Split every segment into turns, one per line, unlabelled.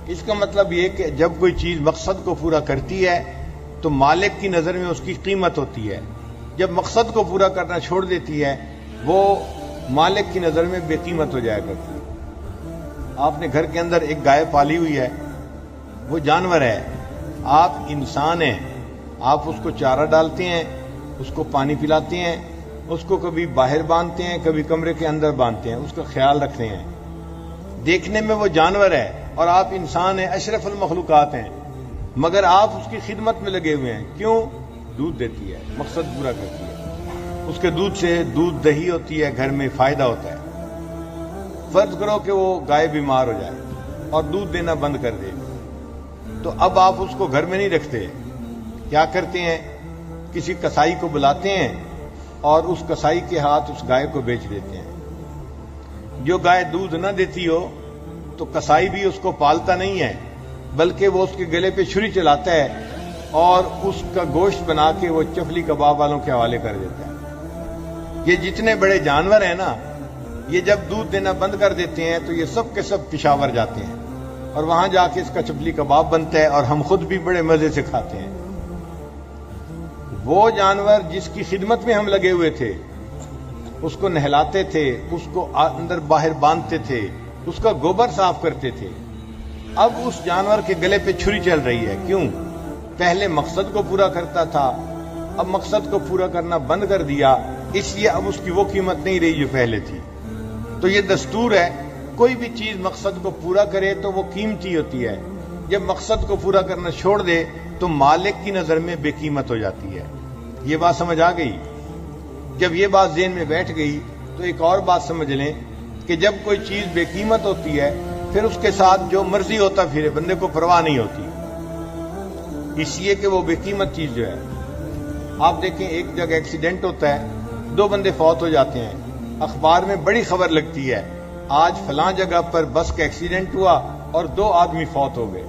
اس کا مطلب یہ کہ جب کوئی چیز مقصد کو پورا کرتی ہے تو مالک کی نظر میں اس کی قیمت ہوتی ہے، جب مقصد کو پورا کرنا چھوڑ دیتی ہے وہ مالک کی نظر میں بے قیمت ہو جایا کرتی ہے۔ آپ نے گھر کے اندر ایک گائے پالی ہوئی ہے، وہ جانور ہے، آپ انسان ہیں، آپ اس کو چارہ ڈالتے ہیں، اس کو پانی پلاتے ہیں، اس کو کبھی باہر باندھتے ہیں، کبھی کمرے کے اندر باندھتے ہیں، اس کا خیال رکھتے ہیں۔ دیکھنے میں وہ جانور ہے اور آپ انسان ہیں، اشرف المخلوقات ہیں، مگر آپ اس کی خدمت میں لگے ہوئے ہیں۔ کیوں؟ دودھ دیتی ہے، مقصد پورا کرتی ہے، اس کے دودھ سے دودھ دہی ہوتی ہے، گھر میں فائدہ ہوتا ہے۔ فرض کرو کہ وہ گائے بیمار ہو جائے اور دودھ دینا بند کر دے، تو اب آپ اس کو گھر میں نہیں رکھتے، کیا کرتے ہیں؟ کسی کسائی کو بلاتے ہیں اور اس کسائی کے ہاتھ اس گائے کو بیچ دیتے ہیں۔ جو گائے دودھ نہ دیتی ہو تو کسائی بھی اس کو پالتا نہیں ہے، بلکہ وہ اس کے گلے پہ چھری چلاتا ہے اور اس کا گوشت بنا کے وہ چفلی کباب والوں کے حوالے کر دیتا ہے۔ یہ جتنے بڑے جانور ہیں نا، یہ جب دودھ دینا بند کر دیتے ہیں تو یہ سب کے سب پشاور جاتے ہیں اور وہاں جا کے اس کا چفلی کباب بنتا ہے اور ہم خود بھی بڑے مزے سے کھاتے ہیں۔ وہ جانور جس کی خدمت میں ہم لگے ہوئے تھے، اس کو نہلاتے تھے، اس کو اندر باہر باندھتے تھے، اس کا گوبر صاف کرتے تھے، اب اس جانور کے گلے پہ چھری چل رہی ہے۔ کیوں؟ پہلے مقصد کو پورا کرتا تھا، اب مقصد کو پورا کرنا بند کر دیا، اس لیے اب اس کی وہ قیمت نہیں رہی جو پہلے تھی۔ تو یہ دستور ہے، کوئی بھی چیز مقصد کو پورا کرے تو وہ قیمتی ہوتی ہے، جب مقصد کو پورا کرنا چھوڑ دے تو مالک کی نظر میں بے قیمت ہو جاتی ہے۔ یہ بات سمجھ آ گئی؟ جب یہ بات ذہن میں بیٹھ گئی تو ایک اور بات سمجھ لیں کہ جب کوئی چیز بے قیمت ہوتی ہے پھر اس کے ساتھ جو مرضی ہوتا پھرے، بندے کو پرواہ نہیں ہوتی، اس لیے کہ وہ بے قیمت چیز جو ہے۔ آپ دیکھیں ایک جگہ ایکسیڈنٹ ہوتا ہے، 2 بندے فوت ہو جاتے ہیں، اخبار میں بڑی خبر لگتی ہے، آج فلاں جگہ پر بس کا ایکسیڈنٹ ہوا اور 2 آدمی فوت ہو گئے،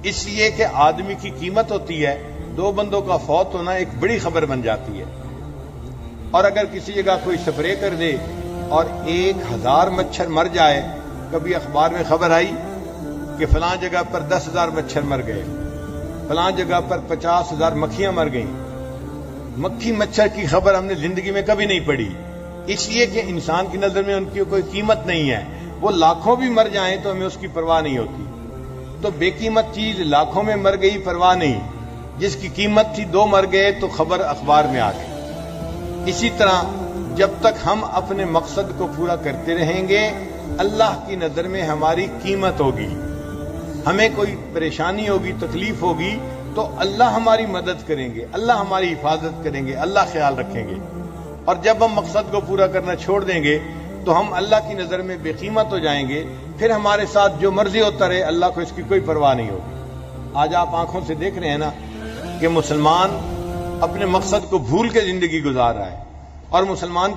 اس لیے کہ آدمی کی قیمت ہوتی ہے، 2 بندوں کا فوت ہونا ایک بڑی خبر بن جاتی ہے۔ اور اگر کسی جگہ کوئی سپرے کر دے اور 1000 مچھر مر جائے، کبھی اخبار میں خبر آئی کہ فلاں جگہ پر 10,000 مچھر مر گئے، فلاں جگہ پر 50,000 مکھیاں مر گئیں، مکھی مچھر کی خبر ہم نے زندگی میں کبھی نہیں پڑھی، اس لیے کہ انسان کی نظر میں ان کی کوئی قیمت نہیں ہے، وہ لاکھوں بھی مر جائیں تو ہمیں اس کی پرواہ نہیں ہوتی۔ تو بے قیمت چیز لاکھوں میں مر گئی، پرواہ نہیں، جس کی قیمت تھی 2 مر گئے تو خبر اخبار میں آ گئی۔ اسی طرح جب تک ہم اپنے مقصد کو پورا کرتے رہیں گے، اللہ کی نظر میں ہماری قیمت ہوگی، ہمیں کوئی پریشانی ہوگی، تکلیف ہوگی تو اللہ ہماری مدد کریں گے، اللہ ہماری حفاظت کریں گے، اللہ خیال رکھیں گے۔ اور جب ہم مقصد کو پورا کرنا چھوڑ دیں گے تو ہم اللہ کی نظر میں بے قیمت ہو جائیں گے، پھر ہمارے ساتھ جو مرضی ہوتا رہے، اللہ کو اس کی کوئی پرواہ نہیں ہوگی۔ آج آپ آنکھوں سے دیکھ رہے ہیں نا کہ مسلمان اپنے مقصد کو بھول کے زندگی گزار رہا ہے، اور مسلمان